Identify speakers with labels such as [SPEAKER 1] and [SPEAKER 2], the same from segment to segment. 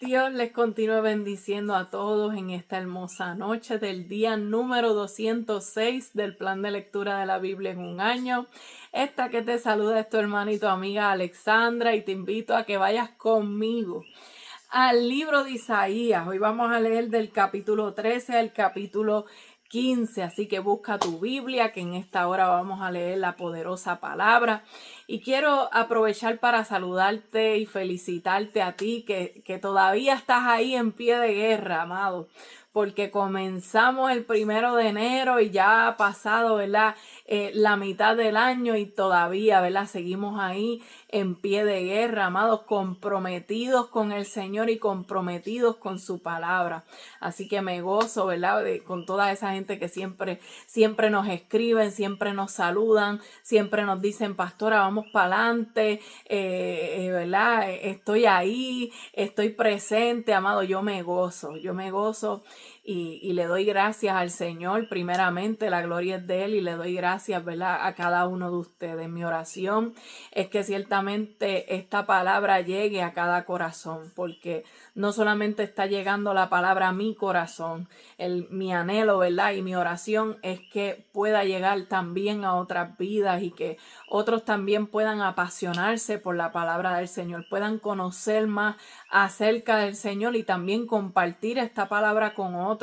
[SPEAKER 1] Dios les continúe bendiciendo a todos en esta hermosa noche del día número 206 del plan de lectura de la Biblia en un año. Esta que te saluda es tu hermana y tu amiga Alexandra y te invito a que vayas conmigo al libro de Isaías. Hoy vamos a leer del capítulo 13 al capítulo 15, así que busca tu Biblia, que en esta hora vamos a leer la poderosa palabra. Y quiero aprovechar para saludarte y felicitarte a ti, que todavía estás ahí en pie de guerra, amado, porque comenzamos el 1 de enero y ya ha pasado, ¿verdad? La mitad del año y todavía, ¿verdad? Seguimos ahí en pie de guerra, amados, comprometidos con el Señor y comprometidos con su palabra. Así que me gozo, ¿verdad? Con toda esa gente que siempre nos escriben, siempre nos saludan, siempre nos dicen, pastora, vamos para adelante, ¿verdad? Estoy ahí, estoy presente, amado, yo me gozo. Y le doy gracias al Señor, primeramente, la gloria es de Él, y le doy gracias, ¿verdad?, a cada uno de ustedes. Mi oración es que ciertamente esta palabra llegue a cada corazón, porque no solamente está llegando la palabra a mi corazón, mi anhelo, ¿verdad?, y mi oración es que pueda llegar también a otras vidas y que otros también puedan apasionarse por la palabra del Señor, puedan conocer más acerca del Señor y también compartir esta palabra con otros.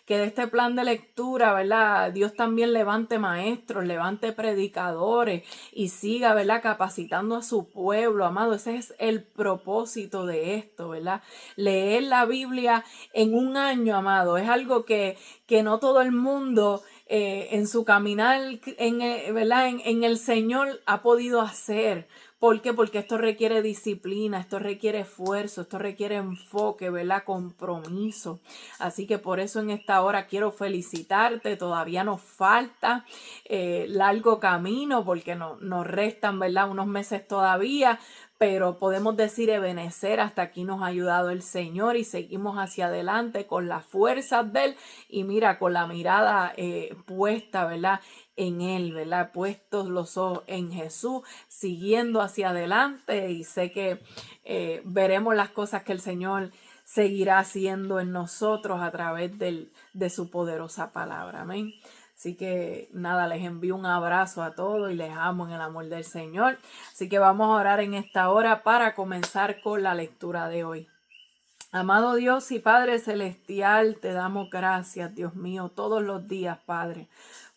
[SPEAKER 1] Que de este plan de lectura, ¿verdad?, Dios también levante maestros, levante predicadores y siga, ¿verdad?, capacitando a su pueblo, amado. Ese es el propósito de esto, ¿verdad? Leer la Biblia en un año, amado, es algo que no todo el mundo en su caminar ¿verdad?, en el Señor ha podido hacer. ¿Por qué? Porque esto requiere disciplina, esto requiere esfuerzo, esto requiere enfoque, ¿verdad?, compromiso. Así que por eso en esta hora quiero felicitarte. Todavía nos falta largo camino porque nos restan, ¿verdad?, unos meses todavía, pero podemos decir Ebenecer, hasta aquí nos ha ayudado el Señor y seguimos hacia adelante con las fuerzas de Él y mira, con la mirada puesta, ¿verdad?, en Él, ¿verdad?, puestos los ojos en Jesús, siguiendo hacia adelante, y sé que veremos las cosas que el Señor seguirá haciendo en nosotros a través de su poderosa palabra. Amén. Así que nada, les envío un abrazo a todos y les amo en el amor del Señor. Así que vamos a orar en esta hora para comenzar con la lectura de hoy. Amado Dios y Padre Celestial, te damos gracias, Dios mío, todos los días, Padre,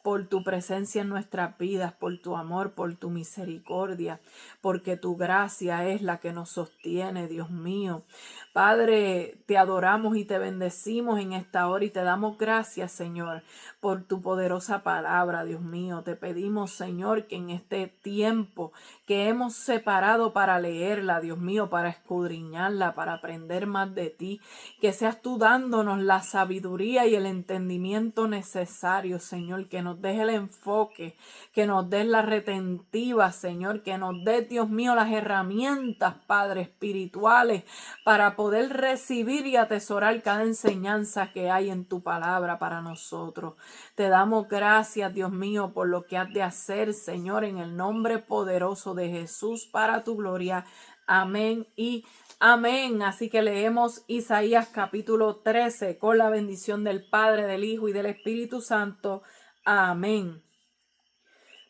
[SPEAKER 1] por tu presencia en nuestras vidas, por tu amor, por tu misericordia, porque tu gracia es la que nos sostiene, Dios mío. Padre, te adoramos y te bendecimos en esta hora y te damos gracias, Señor, por tu poderosa palabra, Dios mío. Te pedimos, Señor, que en este tiempo que hemos separado para leerla, Dios mío, para escudriñarla, para aprender más de ti, que seas tú dándonos la sabiduría y el entendimiento necesario, Señor, que nos des el enfoque, que nos des la retentiva, Señor, que nos des, Dios mío, las herramientas, Padre, espirituales, para poder recibir y atesorar cada enseñanza que hay en tu palabra para nosotros. Te damos gracias, Dios mío, por lo que has de hacer, Señor, en el nombre poderoso de Jesús, para tu gloria. Amén y amén. Así que leemos Isaías capítulo 13 con la bendición del Padre, del Hijo y del Espíritu Santo. Amén.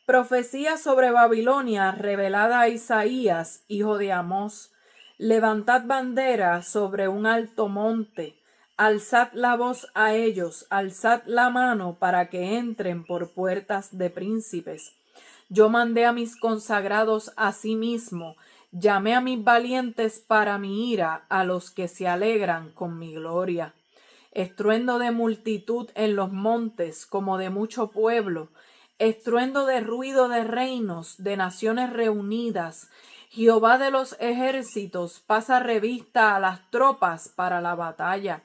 [SPEAKER 1] Profecía sobre Babilonia revelada a Isaías, hijo de Amós. Levantad bandera sobre un alto monte, alzad la voz a ellos, alzad la mano para que entren por puertas de príncipes. Yo mandé a mis consagrados a sí mismo, llamé a mis valientes para mi ira, a los que se alegran con mi gloria. Estruendo de multitud en los montes, como de mucho pueblo, estruendo de ruido de reinos, de naciones reunidas. Jehová de los ejércitos pasa revista a las tropas para la batalla.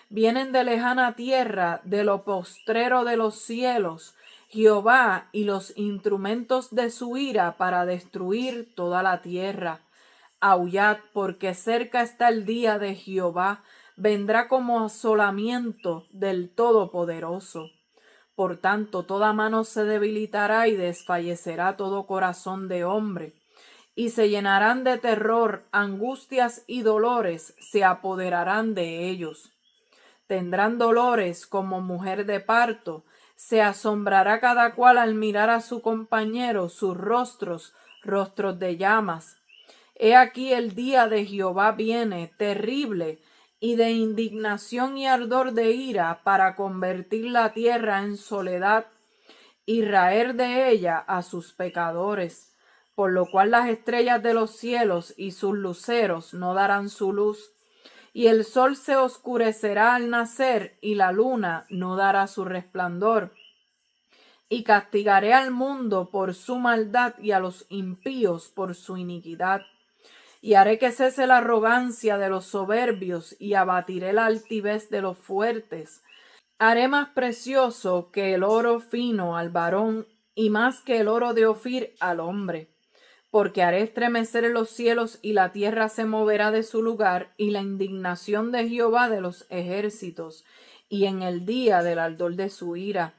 [SPEAKER 1] Vienen de lejana tierra, de lo postrero de los cielos, Jehová y los instrumentos de su ira para destruir toda la tierra. Aullad, porque cerca está el día de Jehová, vendrá como asolamiento del Todopoderoso. Por tanto, toda mano se debilitará y desfallecerá todo corazón de hombre, y se llenarán de terror, angustias y dolores se apoderarán de ellos. Tendrán dolores como mujer de parto, se asombrará cada cual al mirar a su compañero, sus rostros, rostros de llamas. He aquí el día de Jehová viene, terrible, y de indignación y ardor de ira, para convertir la tierra en soledad y raer de ella a sus pecadores, por lo cual las estrellas de los cielos y sus luceros no darán su luz, y el sol se oscurecerá al nacer, y la luna no dará su resplandor. Y castigaré al mundo por su maldad y a los impíos por su iniquidad. Y haré que cese la arrogancia de los soberbios y abatiré la altivez de los fuertes. Haré más precioso que el oro fino al varón y más que el oro de Ofir al hombre. Porque haré estremecer los cielos y la tierra se moverá de su lugar y la indignación de Jehová de los ejércitos y en el día del ardor de su ira.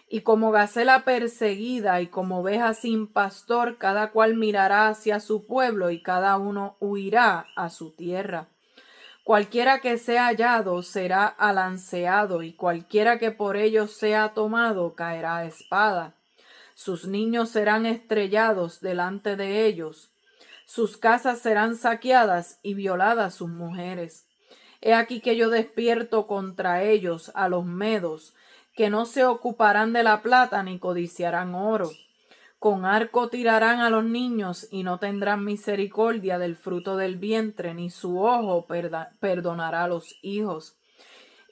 [SPEAKER 1] Y como gacela perseguida y como oveja sin pastor, cada cual mirará hacia su pueblo y cada uno huirá a su tierra. Cualquiera que sea hallado será alanceado y cualquiera que por ellos sea tomado caerá a espada. Sus niños serán estrellados delante de ellos. Sus casas serán saqueadas y violadas sus mujeres. He aquí que yo despierto contra ellos a los medos, que no se ocuparán de la plata ni codiciarán oro. Con arco tirarán a los niños y no tendrán misericordia del fruto del vientre, ni su ojo perdonará a los hijos.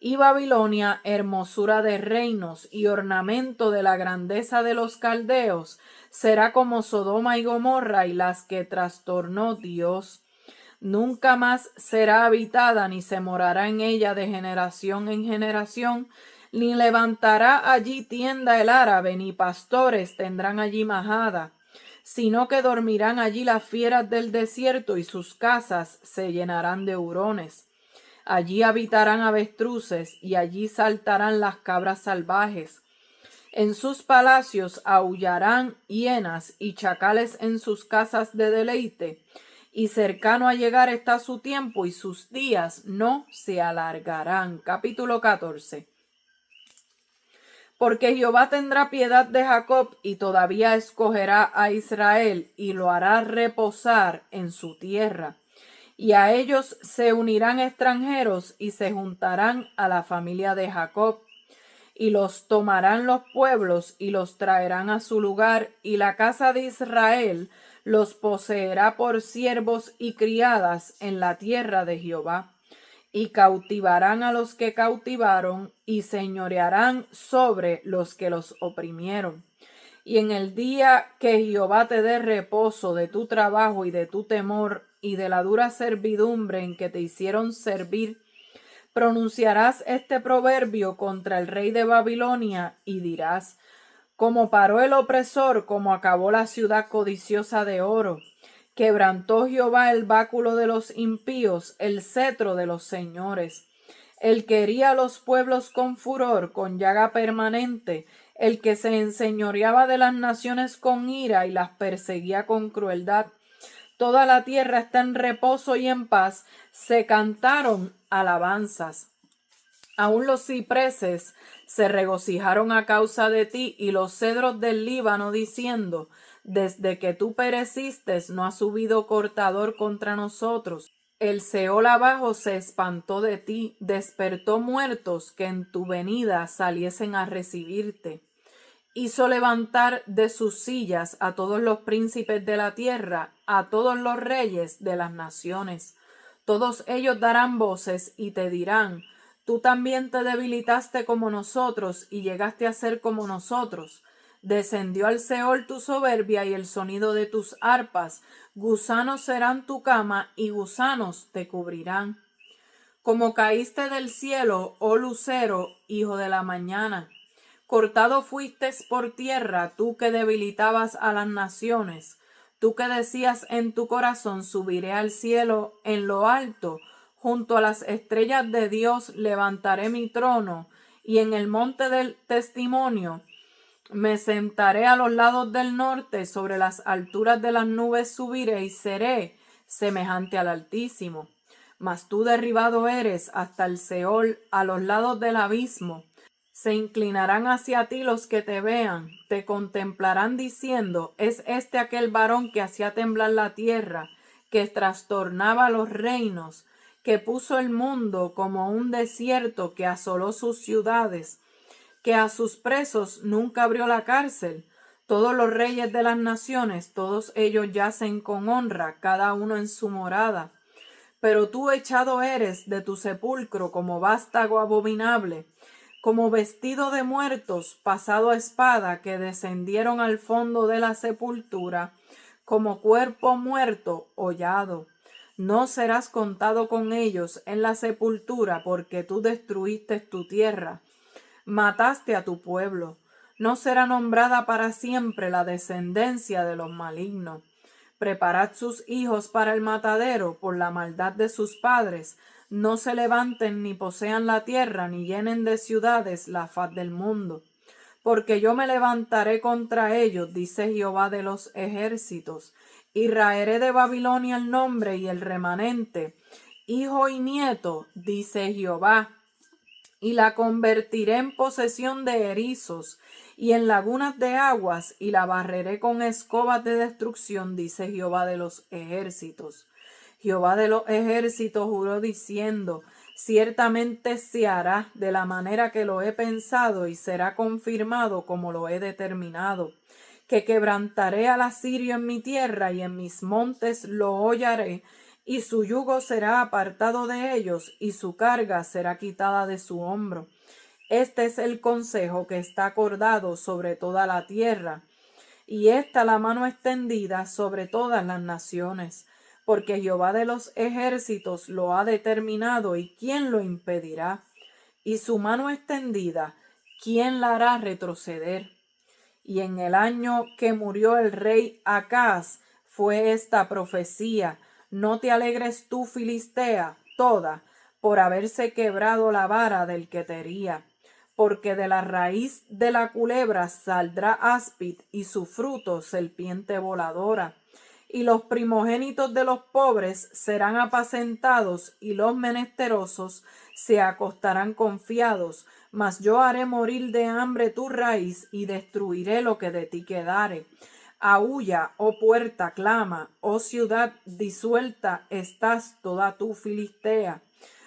[SPEAKER 1] Y Babilonia, hermosura de reinos y ornamento de la grandeza de los caldeos, será como Sodoma y Gomorra y las que trastornó Dios. Nunca más será habitada ni se morará en ella de generación en generación, ni levantará allí tienda el árabe, ni pastores tendrán allí majada, sino que dormirán allí las fieras del desierto y sus casas se llenarán de hurones. Allí habitarán avestruces y allí saltarán las cabras salvajes. En sus palacios aullarán hienas y chacales en sus casas de deleite. Y cercano a llegar está su tiempo y sus días no se alargarán. Capítulo 14. Porque Jehová tendrá piedad de Jacob y todavía escogerá a Israel y lo hará reposar en su tierra. Y a ellos se unirán extranjeros y se juntarán a la familia de Jacob. Y los tomarán los pueblos y los traerán a su lugar, y la casa de Israel los poseerá por siervos y criadas en la tierra de Jehová. Y cautivarán a los que cautivaron, y señorearán sobre los que los oprimieron. Y en el día que Jehová te dé reposo de tu trabajo y de tu temor, y de la dura servidumbre en que te hicieron servir, pronunciarás este proverbio contra el rey de Babilonia y dirás: como paró el opresor, como acabó la ciudad codiciosa de oro. Quebrantó Jehová el báculo de los impíos, el cetro de los señores. El que hería a los pueblos con furor, con llaga permanente, el que se enseñoreaba de las naciones con ira y las perseguía con crueldad. Toda la tierra está en reposo y en paz. Se cantaron alabanzas. Aún los cipreses se regocijaron a causa de ti y los cedros del Líbano diciendo: desde que tú pereciste no ha subido cortador contra nosotros. El Seol abajo se espantó de ti, despertó muertos que en tu venida saliesen a recibirte. Hizo levantar de sus sillas a todos los príncipes de la tierra, a todos los reyes de las naciones. Todos ellos darán voces y te dirán: tú también te debilitaste como nosotros y llegaste a ser como nosotros. Descendió al Seol tu soberbia y el sonido de tus arpas. Gusanos serán tu cama y gusanos te cubrirán. Como caíste del cielo, oh lucero, hijo de la mañana. Cortado fuiste por tierra, tú que debilitabas a las naciones. Tú que decías en tu corazón: subiré al cielo en lo alto. Junto a las estrellas de Dios levantaré mi trono, y en el monte del testimonio Me sentaré a los lados del norte, sobre las alturas de las nubes subiré y seré semejante al Altísimo. Mas tú derribado eres hasta el Seol, a los lados del abismo. Se inclinarán hacia ti los que te vean, te contemplarán diciendo, ¿es este aquel varón que hacía temblar la tierra, que trastornaba los reinos, que puso el mundo como un desierto, que asoló sus ciudades, que a sus presos nunca abrió la cárcel? Todos los reyes de las naciones, todos ellos yacen con honra, cada uno en su morada. Pero tú echado eres de tu sepulcro como vástago abominable, como vestido de muertos pasado a espada que descendieron al fondo de la sepultura, como cuerpo muerto hollado. No serás contado con ellos en la sepultura, porque tú destruiste tu tierra, mataste a tu pueblo. No será nombrada para siempre la descendencia de los malignos. Preparad sus hijos para el matadero por la maldad de sus padres. No se levanten ni posean la tierra, ni llenen de ciudades la faz del mundo. Porque yo me levantaré contra ellos, dice Jehová de los ejércitos, y raeré de Babilonia el nombre y el remanente, hijo y nieto, dice Jehová, y la convertiré en posesión de erizos y en lagunas de aguas, y la barreré con escobas de destrucción, dice Jehová de los ejércitos. Jehová de los ejércitos juró diciendo, ciertamente se hará de la manera que lo he pensado y será confirmado como lo he determinado, que quebrantaré al asirio en mi tierra y en mis montes lo hollaré, y su yugo será apartado de ellos, y su carga será quitada de su hombro. Este es el consejo que está acordado sobre toda la tierra, y esta la mano extendida sobre todas las naciones, porque Jehová de los ejércitos lo ha determinado, y ¿quién lo impedirá? Y su mano extendida, ¿quién la hará retroceder? Y en el año que murió el rey Acaz fue esta profecía: no te alegres tú, Filistea, toda, por haberse quebrado la vara del que te hería, porque de la raíz de la culebra saldrá áspid, y su fruto serpiente voladora. Y los primogénitos de los pobres serán apacentados, y los menesterosos se acostarán confiados. Mas yo haré morir de hambre tu raíz, y destruiré lo que de ti quedare. Aúlla, oh puerta, clama, oh ciudad disuelta estás toda tú, Filistea.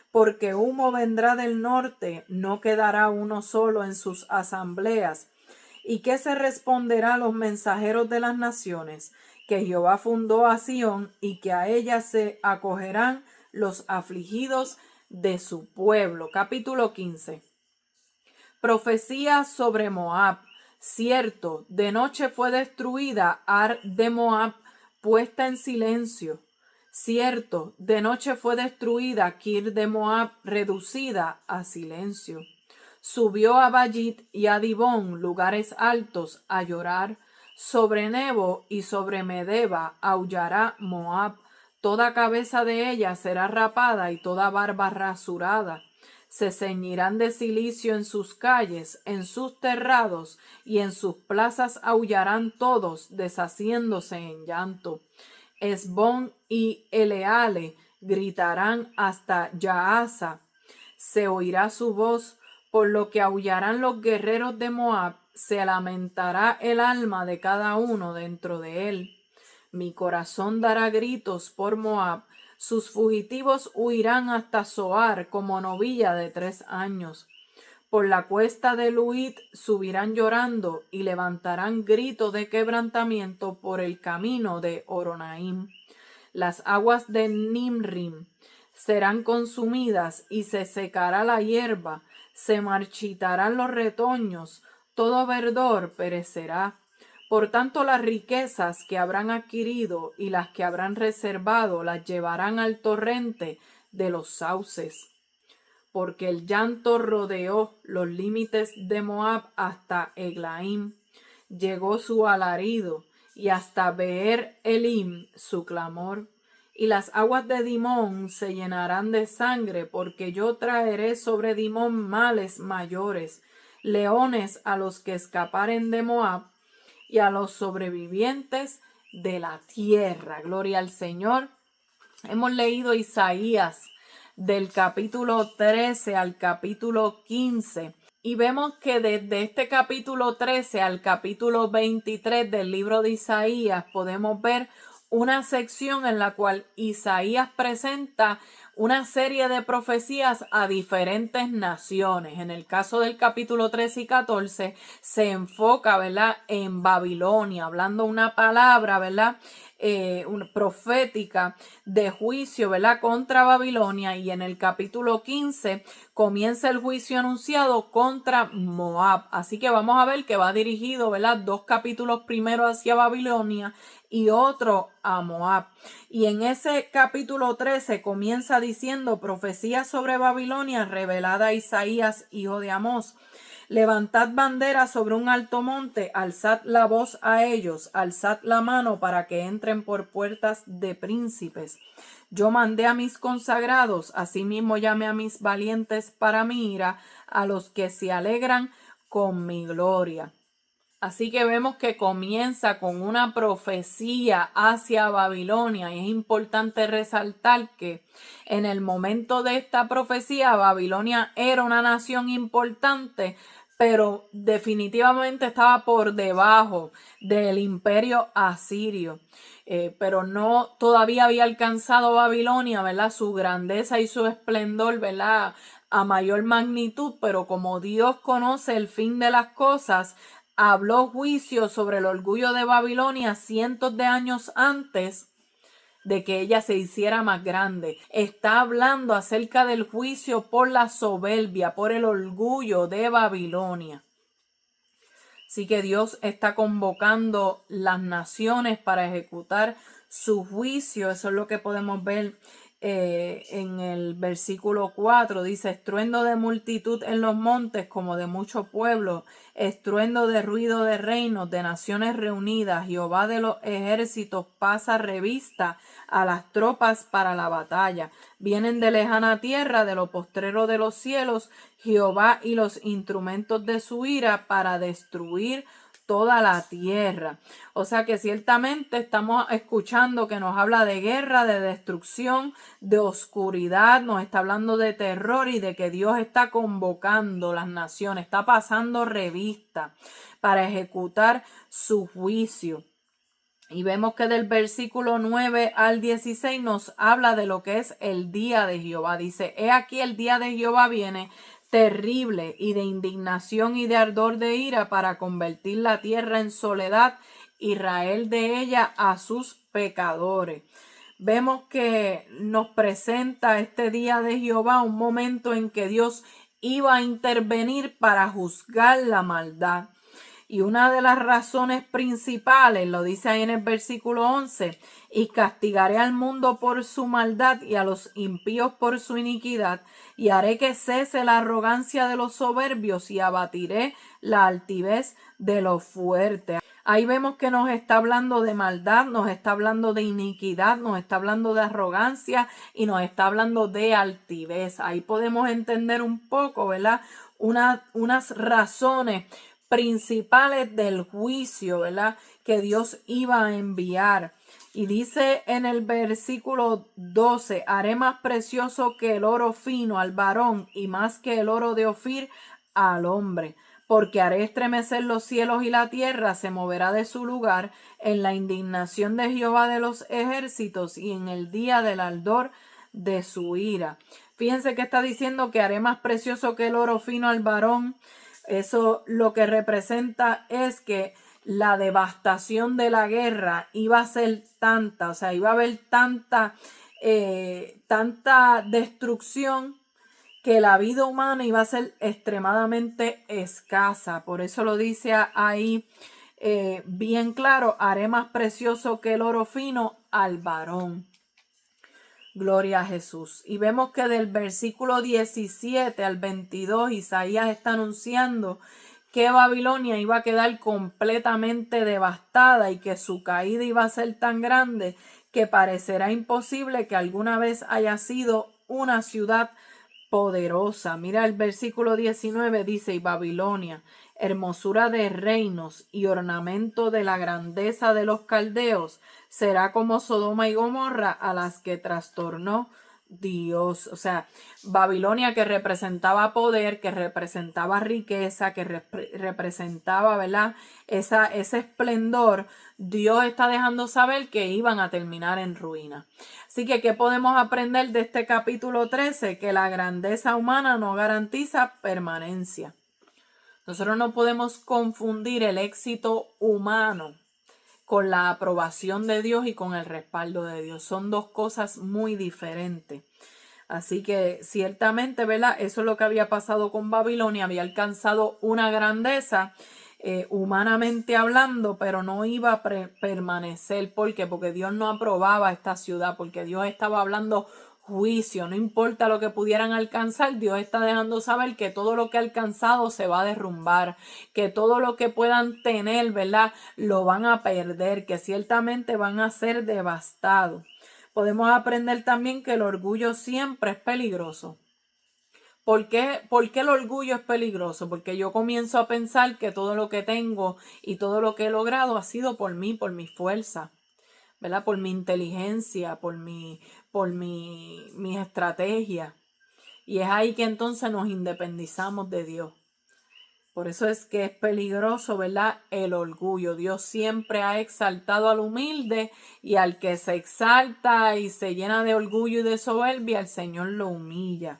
[SPEAKER 1] Porque humo vendrá del norte, no quedará uno solo en sus asambleas. ¿Y qué se responderá a los mensajeros de las naciones? Que Jehová fundó a Sión, y que a ella se acogerán los afligidos de su pueblo. Capítulo 15. Profecía sobre Moab. Cierto, de noche fue destruida Ar de Moab, puesta en silencio. Cierto, de noche fue destruida Kir de Moab, reducida a silencio. Subió a Bayit y a Dibón, lugares altos, a llorar. Sobre Nebo y sobre Medeba aullará Moab. Toda cabeza de ella será rapada y toda barba rasurada. Se ceñirán de cilicio en sus calles, en sus terrados, y en sus plazas aullarán todos, deshaciéndose en llanto. Esbón y Eleale gritarán hasta Yaasa. Se oirá su voz, por lo que aullarán los guerreros de Moab, se lamentará el alma de cada uno dentro de él. Mi corazón dará gritos por Moab, sus fugitivos huirán hasta Zoar como novilla de 3 años. Por la cuesta de Luhit subirán llorando y levantarán grito de quebrantamiento por el camino de Horonaim. Las aguas de Nimrim serán consumidas y se secará la hierba, se marchitarán los retoños, todo verdor perecerá. Por tanto, las riquezas que habrán adquirido y las que habrán reservado las llevarán al torrente de los sauces. Porque el llanto rodeó los límites de Moab hasta Eglaim. Llegó su alarido y hasta Beer Elim su clamor. Y las aguas de Dimón se llenarán de sangre, porque yo traeré sobre Dimón males mayores. leones a los que escaparen de Moab y a los sobrevivientes de la tierra. Gloria al Señor. Hemos leído Isaías del capítulo 13 al capítulo 15 y vemos que desde este capítulo 13 al capítulo 23 del libro de Isaías podemos ver una sección en la cual Isaías presenta una serie de profecías a diferentes naciones. En el caso del capítulo 13 y 14 se enfoca, ¿verdad?, en Babilonia, hablando una palabra, ¿verdad?, una profética de juicio, ¿verdad?, contra Babilonia, y en el capítulo 15 comienza el juicio anunciado contra Moab. Así que vamos a ver que va dirigido, ¿verdad?, 2 capítulos primero hacia Babilonia y otro a Moab. Y en ese capítulo 13 comienza diciendo: profecía sobre Babilonia revelada a Isaías, hijo de Amós. Levantad bandera sobre un alto monte, alzad la voz a ellos, alzad la mano para que entren por puertas de príncipes. Yo mandé a mis consagrados, asimismo llamé a mis valientes para mi ira, a los que se alegran con mi gloria. Así que vemos que comienza con una profecía hacia Babilonia, y es importante resaltar que en el momento de esta profecía Babilonia era una nación importante, pero definitivamente estaba por debajo del imperio asirio. Pero no todavía había alcanzado Babilonia, ¿verdad?, su grandeza y su esplendor, ¿verdad?, a mayor magnitud, pero como Dios conoce el fin de las cosas, habló juicio sobre el orgullo de Babilonia cientos de años antes de que ella se hiciera más grande. Está hablando acerca del juicio por la soberbia, por el orgullo de Babilonia. Así que Dios está convocando las naciones para ejecutar su juicio. Eso es lo que podemos ver en el versículo 4. Dice: estruendo de multitud en los montes como de mucho pueblo, estruendo de ruido de reinos, de naciones reunidas. Jehová de los ejércitos pasa revista a las tropas para la batalla. Vienen de lejana tierra, de lo postrero de los cielos, Jehová y los instrumentos de su ira para destruir toda la tierra. O sea que ciertamente estamos escuchando que nos habla de guerra, de destrucción, de oscuridad, nos está hablando de terror y de que Dios está convocando las naciones, está pasando revista para ejecutar su juicio. Y vemos que del versículo 9 al 16 nos habla de lo que es el día de Jehová. Dice: he aquí el día de Jehová viene terrible y de indignación y de ardor de ira para convertir la tierra en soledad, Israel de ella a sus pecadores. Vemos que nos presenta este día de Jehová un momento en que Dios iba a intervenir para juzgar la maldad. Y una de las razones principales, lo dice ahí en el versículo 11, y castigaré al mundo por su maldad y a los impíos por su iniquidad, y haré que cese la arrogancia de los soberbios y abatiré la altivez de los fuertes. Ahí vemos que nos está hablando de maldad, nos está hablando de iniquidad, nos está hablando de arrogancia y nos está hablando de altivez. Ahí podemos entender un poco, ¿verdad?, unas razones principales del juicio, ¿verdad?, que Dios iba a enviar. Y dice en el versículo 12: haré más precioso que el oro fino al varón y más que el oro de Ofir al hombre, porque haré estremecer los cielos y la tierra se moverá de su lugar en la indignación de Jehová de los ejércitos y en el día del ardor de su ira. Fíjense que está diciendo que haré más precioso que el oro fino al varón. Eso lo que representa es que la devastación de la guerra iba a ser tanta, o sea, iba a haber tanta destrucción que la vida humana iba a ser extremadamente escasa. Por eso lo dice ahí bien claro: haré más precioso que el oro fino al varón. Gloria a Jesús. Y vemos que del versículo 17 al 22 Isaías está anunciando que Babilonia iba a quedar completamente devastada y que su caída iba a ser tan grande que parecerá imposible que alguna vez haya sido una ciudad poderosa. Mira el versículo 19, dice: y Babilonia, hermosura de reinos y ornamento de la grandeza de los caldeos, será como Sodoma y Gomorra, a las que trastornó Dios. O sea, Babilonia, que representaba poder, que representaba riqueza, que representaba, ¿verdad?, ese esplendor. Dios está dejando saber que iban a terminar en ruina. Así que, ¿qué podemos aprender de este capítulo 13? Que la grandeza humana no garantiza permanencia. Nosotros no podemos confundir el éxito humano con la aprobación de Dios y con el respaldo de Dios. Son dos cosas muy diferentes. Así que ciertamente, ¿verdad? Eso es lo que había pasado con Babilonia. Había alcanzado una grandeza humanamente hablando, pero no iba a permanecer. ¿Por qué? Porque Dios no aprobaba esta ciudad, porque Dios estaba hablando juicio. No importa lo que pudieran alcanzar, Dios está dejando saber que todo lo que ha alcanzado se va a derrumbar, que todo lo que puedan tener, ¿verdad?, lo van a perder, que ciertamente van a ser devastados. Podemos aprender también que el orgullo siempre es peligroso. ¿Por qué el orgullo es peligroso? Porque yo comienzo a pensar que todo lo que tengo y todo lo que he logrado ha sido por mí, por mi fuerza, ¿verdad? Por mi inteligencia, por mi estrategia. Y es ahí que entonces nos independizamos de Dios. Por eso es que es peligroso, ¿verdad?, el orgullo. Dios siempre ha exaltado al humilde, y al que se exalta y se llena de orgullo y de soberbia, el Señor lo humilla.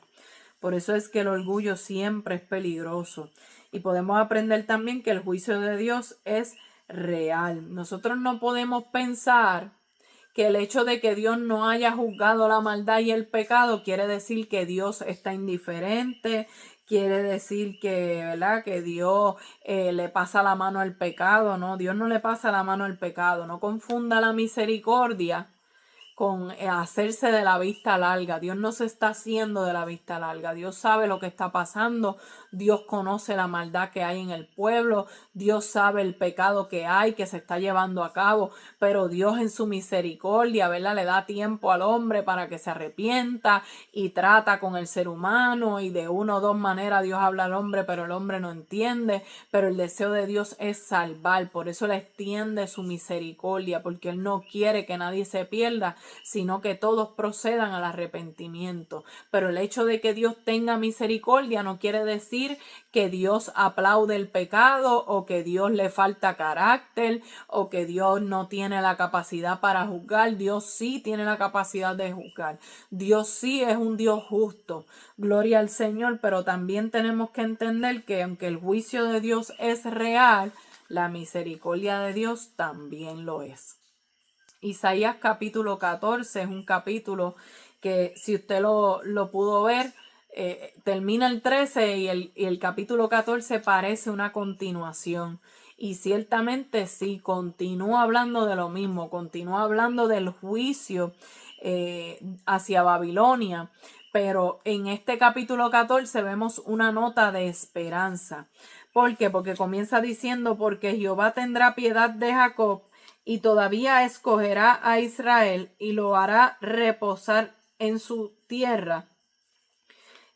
[SPEAKER 1] Por eso es que el orgullo siempre es peligroso. Y podemos aprender también que el juicio de Dios es real. Nosotros no podemos pensar que el hecho de que Dios no haya juzgado la maldad y el pecado quiere decir que Dios está indiferente, quiere decir que, ¿verdad?, que Dios le pasa la mano al pecado. No, Dios no le pasa la mano al pecado. No confunda la misericordia con hacerse de la vista larga. Dios no se está haciendo de la vista larga. Dios sabe lo que está pasando. Dios conoce la maldad que hay en el pueblo. Dios sabe el pecado que hay, que se está llevando a cabo. Pero Dios, en su misericordia, ¿verdad?, le da tiempo al hombre para que se arrepienta, y trata con el ser humano, y de una o dos maneras Dios habla al hombre, pero el hombre no entiende. Pero el deseo de Dios es salvar. Por eso le extiende su misericordia, porque Él no quiere que nadie se pierda, sino que todos procedan al arrepentimiento. Pero el hecho de que Dios tenga misericordia no quiere decir que Dios aplaude el pecado, o que Dios le falta carácter, o que Dios no tiene la capacidad para juzgar. Dios sí tiene la capacidad de juzgar. Dios sí es un Dios justo. Gloria al Señor. Pero también tenemos que entender que aunque el juicio de Dios es real, la misericordia de Dios también lo es. Isaías capítulo 14 es un capítulo que, si usted lo pudo ver, termina el 13 y el capítulo 14 parece una continuación. Y ciertamente sí, continúa hablando de lo mismo, continúa hablando del juicio hacia Babilonia. Pero en este capítulo 14 vemos una nota de esperanza. ¿Por qué? Porque comienza diciendo: porque Jehová tendrá piedad de Jacob, y todavía escogerá a Israel, y lo hará reposar en su tierra.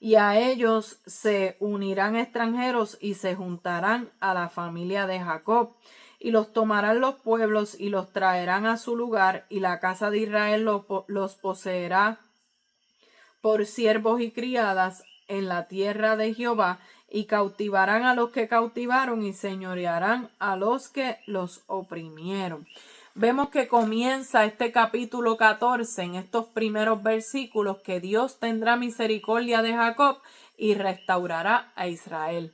[SPEAKER 1] Y a ellos se unirán extranjeros, y se juntarán a la familia de Jacob. Y los tomarán los pueblos, y los traerán a su lugar, y la casa de Israel los poseerá por siervos y criadas en la tierra de Jehová, y cautivarán a los que cautivaron, y señorearán a los que los oprimieron. Vemos que comienza este capítulo 14 en estos primeros versículos, que Dios tendrá misericordia de Jacob y restaurará a Israel.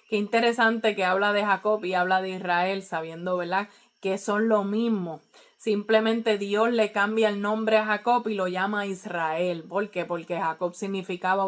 [SPEAKER 1] Qué interesante que habla de Jacob y habla de Israel, sabiendo, ¿verdad?, que son lo mismo. Simplemente Dios le cambia el nombre a Jacob y lo llama Israel. ¿Por qué? Porque Jacob significaba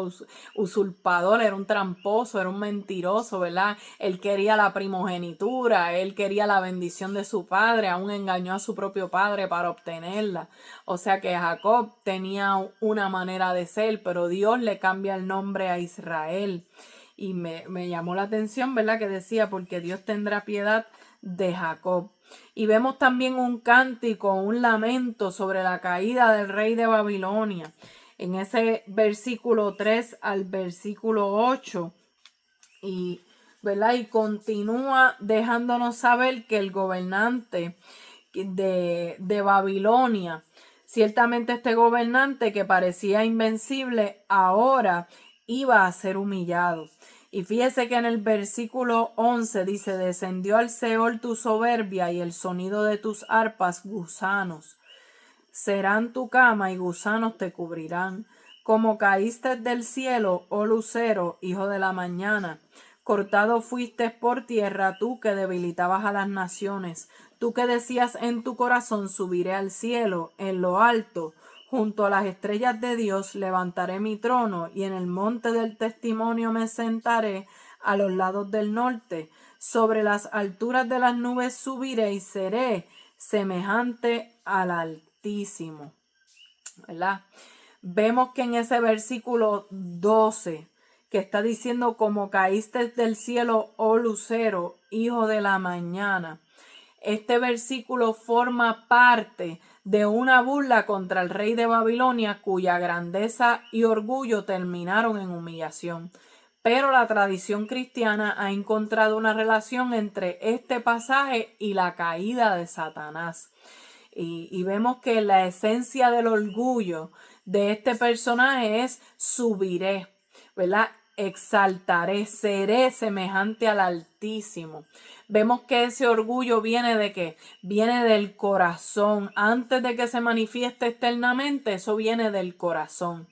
[SPEAKER 1] usurpador, era un tramposo, era un mentiroso, ¿verdad? Él quería la primogenitura, él quería la bendición de su padre, aún engañó a su propio padre para obtenerla. O sea que Jacob tenía una manera de ser, pero Dios le cambia el nombre a Israel. Y me llamó la atención, ¿verdad?, que decía: porque Dios tendrá piedad de Jacob. Y vemos también un cántico, un lamento sobre la caída del rey de Babilonia. en ese versículo 3 al versículo 8. Y, ¿verdad? Y continúa dejándonos saber que el gobernante de Babilonia, ciertamente este gobernante que parecía invencible, ahora iba a ser humillado. Y fíjese que en el versículo 11 dice: descendió al Seol tu soberbia y el sonido de tus arpas gusanos. Serán tu cama y gusanos te cubrirán. Como caíste del cielo, oh lucero, hijo de la mañana. Cortado fuiste por tierra, tú que debilitabas a las naciones. Tú que decías en tu corazón: subiré al cielo, en lo alto. Junto a las estrellas de Dios levantaré mi trono, y en el monte del testimonio me sentaré a los lados del norte. Sobre las alturas de las nubes subiré y seré semejante al Altísimo. ¿Verdad? Vemos que en ese versículo 12, que está diciendo: como caíste del cielo, oh lucero, hijo de la mañana. Este versículo forma parte de una burla contra el rey de Babilonia, cuya grandeza y orgullo terminaron en humillación. Pero la tradición cristiana ha encontrado una relación entre este pasaje y la caída de Satanás. Y vemos que la esencia del orgullo de este personaje es: subiré, ¿verdad? Exaltaré, seré semejante al Altísimo. Vemos que ese orgullo viene de ¿qué? Viene del corazón. Antes de que se manifieste externamente, eso viene del corazón.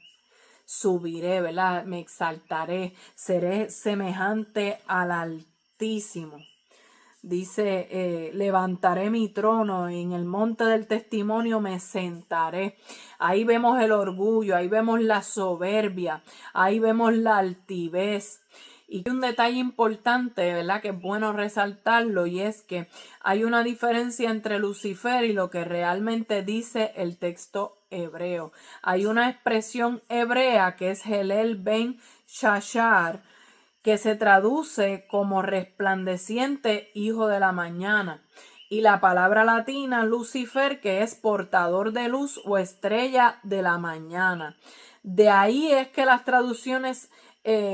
[SPEAKER 1] Subiré, ¿verdad? Me exaltaré, seré semejante al Altísimo. Dice: levantaré mi trono, en el monte del testimonio me sentaré. Ahí vemos el orgullo, ahí vemos la soberbia, ahí vemos la altivez. Y hay un detalle importante, ¿verdad?, que es bueno resaltarlo, y es que hay una diferencia entre Lucifer y lo que realmente dice el texto hebreo. Hay una expresión hebrea que es Helel ben Shashar, que se traduce como resplandeciente hijo de la mañana, y la palabra latina Lucifer, que es portador de luz o estrella de la mañana. De ahí es que las traducciones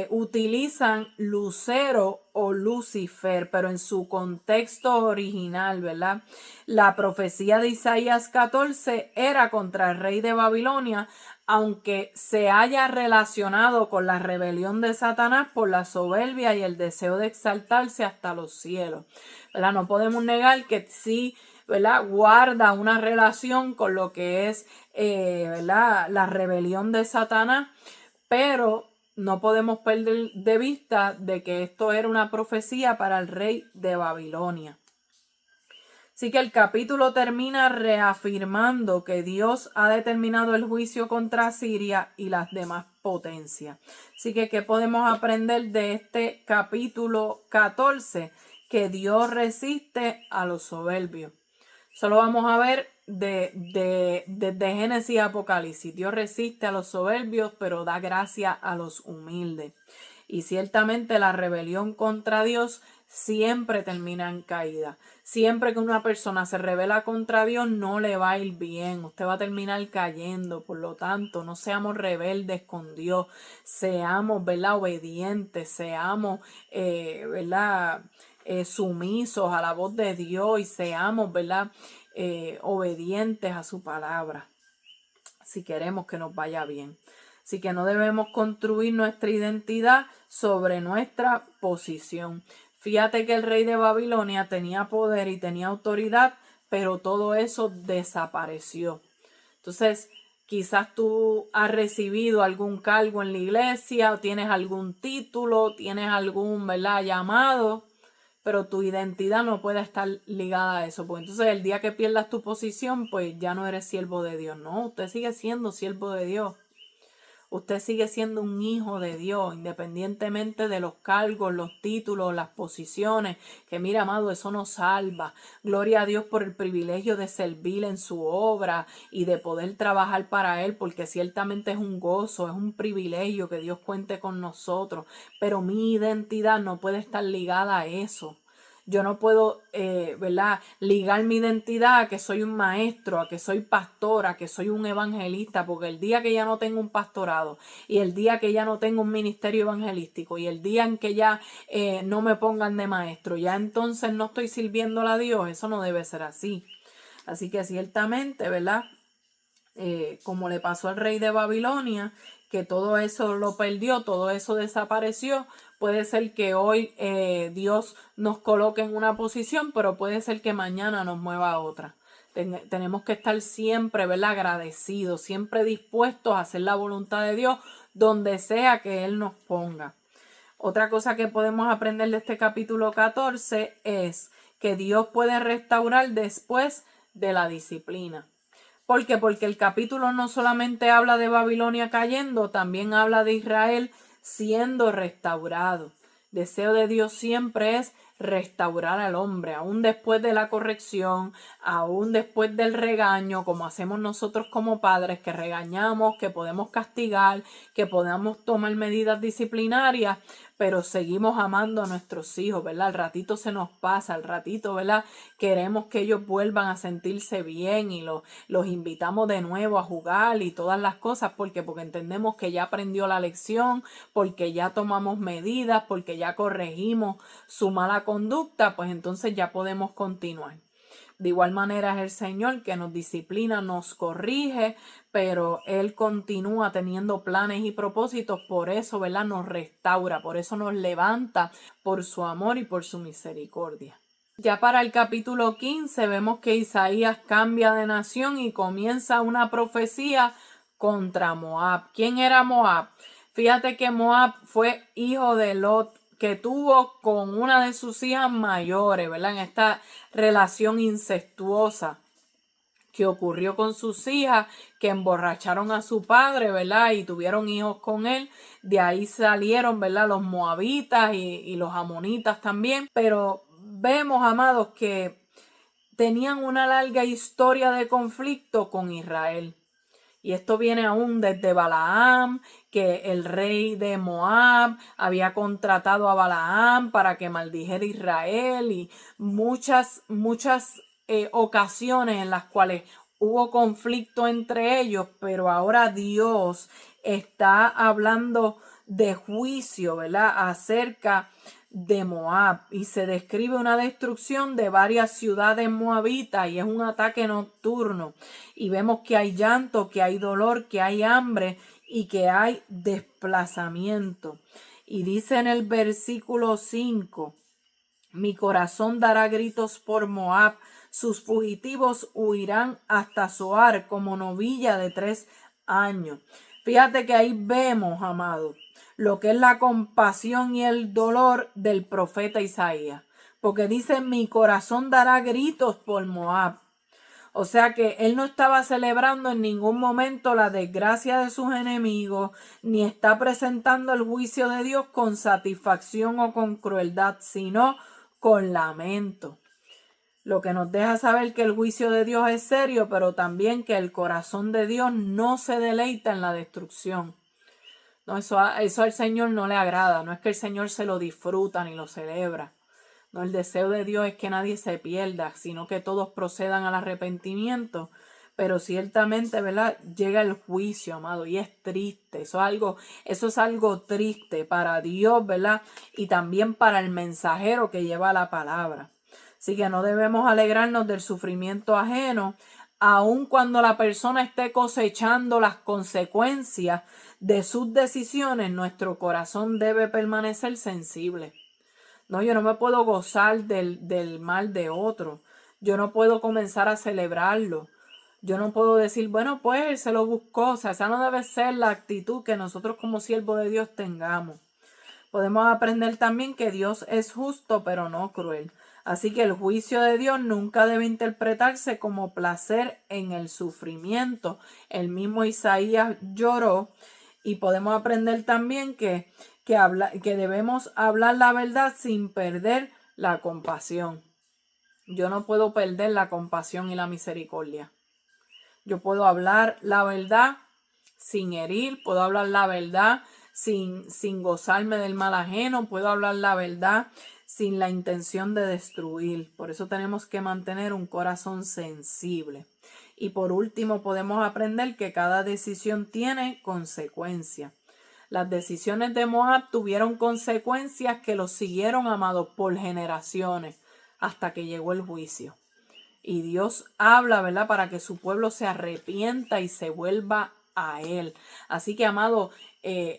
[SPEAKER 1] utilizan lucero o Lucifer, pero en su contexto original, ¿verdad? La profecía de Isaías 14 era contra el rey de Babilonia, aunque se haya relacionado con la rebelión de Satanás por la soberbia y el deseo de exaltarse hasta los cielos, ¿verdad? No podemos negar que sí, ¿verdad?, guarda una relación con lo que es, ¿verdad?, la rebelión de Satanás, pero no podemos perder de vista de que esto era una profecía para el rey de Babilonia. Así que el capítulo termina reafirmando que Dios ha determinado el juicio contra Siria y las demás potencias. Así que, ¿qué podemos aprender de este capítulo 14? Que Dios resiste a los soberbios. Solo vamos a ver desde Génesis a Apocalipsis. Dios resiste a los soberbios, pero da gracia a los humildes. Y ciertamente la rebelión contra Dios siempre termina en caída. Siempre que una persona se rebela contra Dios, no le va a ir bien. Usted va a terminar cayendo. Por lo tanto, no seamos rebeldes con Dios. Seamos, ¿verdad?, obedientes. Seamos, ¿verdad?, sumisos a la voz de Dios, y seamos, ¿verdad?, obedientes a su palabra, si queremos que nos vaya bien. Así que no debemos construir nuestra identidad sobre nuestra posición. Fíjate que el rey de Babilonia tenía poder y tenía autoridad, pero todo eso desapareció. Entonces, quizás tú has recibido algún cargo en la iglesia, o tienes algún título, tienes algún, ¿verdad?, llamado, pero tu identidad no puede estar ligada a eso. Pues entonces el día que pierdas tu posición, pues ya no eres siervo de Dios. No, usted sigue siendo siervo de Dios. Usted sigue siendo un hijo de Dios, independientemente de los cargos, los títulos, las posiciones. Que mira, amado, eso nos salva. Gloria a Dios por el privilegio de servir en su obra y de poder trabajar para Él, porque ciertamente es un gozo, es un privilegio que Dios cuente con nosotros. Pero mi identidad no puede estar ligada a eso. Yo no puedo, ¿verdad?, ligar mi identidad a que soy un maestro, a que soy pastora, a que soy un evangelista, porque el día que ya no tengo un pastorado y el día que ya no tengo un ministerio evangelístico y el día en que ya no me pongan de maestro, ya entonces no estoy sirviéndole a Dios. Eso no debe ser así. Así que ciertamente, ¿verdad?, como le pasó al rey de Babilonia, que todo eso lo perdió, todo eso desapareció. Puede ser que hoy Dios nos coloque en una posición, pero puede ser que mañana nos mueva a otra. Tenemos que estar siempre, ¿verdad?, agradecidos, siempre dispuestos a hacer la voluntad de Dios donde sea que Él nos ponga. Otra cosa que podemos aprender de este capítulo 14 es que Dios puede restaurar después de la disciplina. ¿Por qué? Porque el capítulo no solamente habla de Babilonia cayendo, también habla de Israel siendo restaurado. Deseo de Dios siempre es restaurar al hombre, aún después de la corrección, aún después del regaño, como hacemos nosotros como padres, que regañamos, que podemos castigar, que podamos tomar medidas disciplinarias, pero seguimos amando a nuestros hijos, ¿verdad? Al ratito se nos pasa, al ratito, ¿verdad?, queremos que ellos vuelvan a sentirse bien y los invitamos de nuevo a jugar y todas las cosas. ¿Por qué? Porque entendemos que ya aprendió la lección, porque ya tomamos medidas, porque ya corregimos su mala conducta, pues entonces ya podemos continuar. De igual manera es el Señor que nos disciplina, nos corrige, pero Él continúa teniendo planes y propósitos. Por eso, ¿verdad?, nos restaura, por eso nos levanta, por su amor y por su misericordia. Ya para el capítulo 15 vemos que Isaías cambia de nación y comienza una profecía contra Moab. ¿Quién era Moab? Fíjate que Moab fue hijo de Lot, que tuvo con una de sus hijas mayores, ¿verdad?, en esta relación incestuosa que ocurrió con sus hijas, que emborracharon a su padre, ¿verdad?, y tuvieron hijos con él. De ahí salieron, ¿verdad?, los moabitas y los amonitas también. Pero vemos, amados, que tenían una larga historia de conflicto con Israel. Y esto viene aún desde Balaam, que el rey de Moab había contratado a Balaam para que maldijera a Israel, y muchas ocasiones en las cuales hubo conflicto entre ellos, pero ahora Dios está hablando de juicio, ¿verdad?, acerca de Moab, y se describe una destrucción de varias ciudades moabitas y es un ataque nocturno, y vemos que hay llanto, que hay dolor, que hay hambre y que hay desplazamiento. Y dice en el versículo 5: mi corazón dará gritos por Moab, sus fugitivos huirán hasta Zoar como novilla de 3 años. Fíjate que ahí vemos, amado, lo que es la compasión y el dolor del profeta Isaías. Porque dice, mi corazón dará gritos por Moab. O sea que él no estaba celebrando en ningún momento la desgracia de sus enemigos, ni está presentando el juicio de Dios con satisfacción o con crueldad, sino con lamento. Lo que nos deja saber que el juicio de Dios es serio, pero también que el corazón de Dios no se deleita en la destrucción. No, eso al Señor no le agrada. No es que el Señor se lo disfruta ni lo celebra. No, el deseo de Dios es que nadie se pierda, sino que todos procedan al arrepentimiento. Pero ciertamente, ¿verdad?, llega el juicio, amado, y es triste. Eso es algo triste para Dios, ¿verdad?, y también para el mensajero que lleva la palabra. Así que no debemos alegrarnos del sufrimiento ajeno, aun cuando la persona esté cosechando las consecuencias de sus decisiones. Nuestro corazón debe permanecer sensible. No, yo no me puedo gozar del mal de otro. Yo no puedo comenzar a celebrarlo. Yo no puedo decir, bueno, pues él se lo buscó. O sea, esa no debe ser la actitud que nosotros como siervos de Dios tengamos. Podemos aprender también que Dios es justo, pero no cruel. Así que el juicio de Dios nunca debe interpretarse como placer en el sufrimiento. El mismo Isaías lloró, y podemos aprender también que debemos hablar la verdad sin perder la compasión. Yo no puedo perder la compasión y la misericordia. Yo puedo hablar la verdad sin herir, puedo hablar la verdad sin gozarme del mal ajeno, puedo hablar la verdad sin la intención de destruir. Por eso tenemos que mantener un corazón sensible. Y por último, podemos aprender que cada decisión tiene consecuencias. Las decisiones de Moab tuvieron consecuencias que los siguieron, amados, por generaciones, hasta que llegó el juicio. Y Dios habla, ¿verdad?, para que su pueblo se arrepienta y se vuelva a Él. Así que, amado,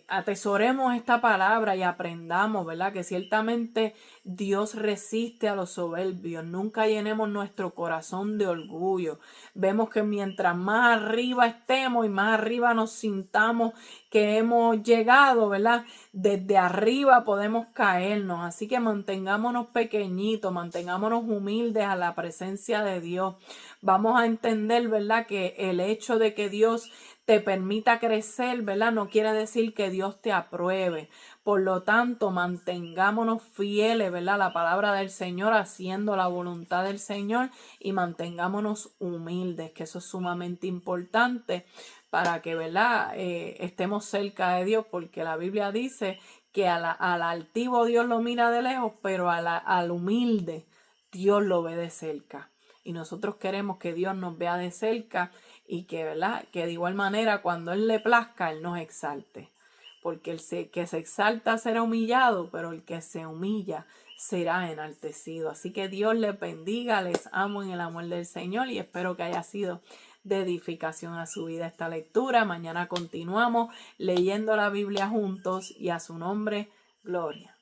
[SPEAKER 1] atesoremos esta palabra y aprendamos, ¿verdad?, que ciertamente Dios resiste a los soberbios. Nunca llenemos nuestro corazón de orgullo. Vemos que mientras más arriba estemos y más arriba nos sintamos que hemos llegado, ¿verdad?, desde arriba podemos caernos. Así que mantengámonos pequeñitos, mantengámonos humildes a la presencia de Dios. Vamos a entender, ¿verdad?, que el hecho de que Dios te permita crecer, ¿verdad?, no quiere decir que Dios te apruebe. Por lo tanto, mantengámonos fieles, ¿verdad?, a la palabra del Señor, haciendo la voluntad del Señor, y mantengámonos humildes, que eso es sumamente importante para que, ¿verdad?, estemos cerca de Dios, porque la Biblia dice que al altivo Dios lo mira de lejos, pero al humilde Dios lo ve de cerca. Y nosotros queremos que Dios nos vea de cerca y que, ¿verdad?, que de igual manera cuando Él le plazca, Él nos exalte. Porque el que se exalta será humillado, pero el que se humilla será enaltecido. Así que Dios les bendiga, les amo en el amor del Señor y espero que haya sido de edificación a su vida esta lectura. Mañana continuamos leyendo la Biblia juntos y a su nombre, gloria.